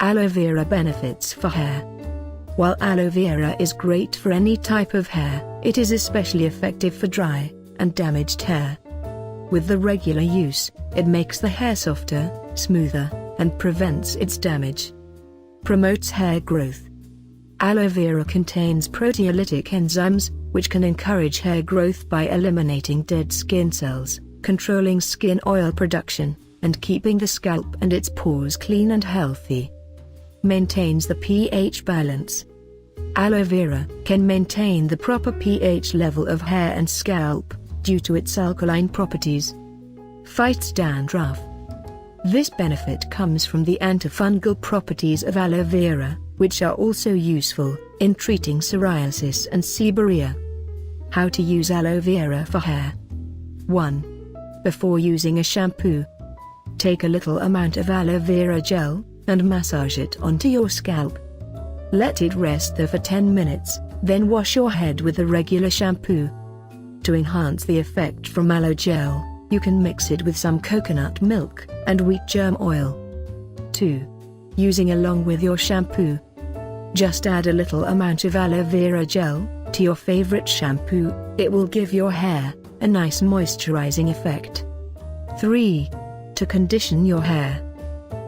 Aloe vera benefits for hair. While aloe vera is great for any type of hair, it is especially effective for dry and damaged hair. With the regular use, it makes the hair softer, smoother, and prevents its damage. Promotes hair growth. Aloe vera contains proteolytic enzymes, which can encourage hair growth by eliminating dead skin cells, controlling skin oil production, and keeping the scalp and its pores clean and healthy. Maintains the pH balance. Aloe vera can maintain the proper pH level of hair and scalp, due to its alkaline properties. Fights dandruff. This benefit comes from the antifungal properties of aloe vera, which are also useful in treating psoriasis and seborrhea. How to use aloe vera for hair. 1. Before using a shampoo, take a little amount of aloe vera gel and massage it onto your scalp. Let it rest there for 10 minutes, then wash your head with a regular shampoo. To enhance the effect from aloe gel, you can mix it with some coconut milk and wheat germ oil. 2. Using along with your shampoo. Just add a little amount of aloe vera gel to your favorite shampoo. It will give your hair a nice moisturizing effect. 3. To condition your hair.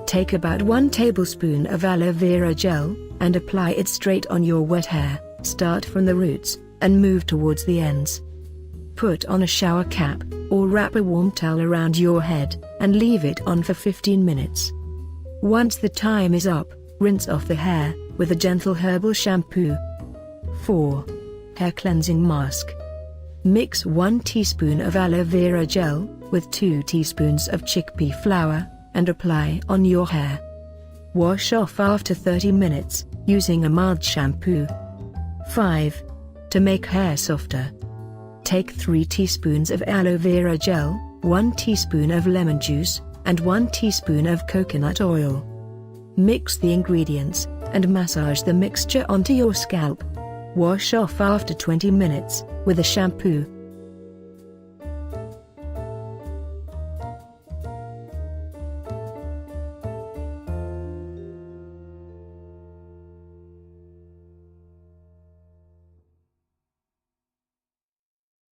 Take about 1 tablespoon of aloe vera gel and apply it straight on your wet hair. Start from the roots and move towards the ends. Put on a shower cap or wrap a warm towel around your head and leave it on for 15 minutes. Once the time is up, rinse off the hair with a gentle herbal shampoo. 4. Hair cleansing mask. Mix 1 teaspoon of aloe vera gel with 2 teaspoons of chickpea flour and apply on your hair. Wash off after 30 minutes, using a mild shampoo. 5. To make hair softer. Take 3 teaspoons of aloe vera gel, 1 teaspoon of lemon juice, and 1 teaspoon of coconut oil. Mix the ingredients and massage the mixture onto your scalp. Wash off after 20 minutes with a shampoo.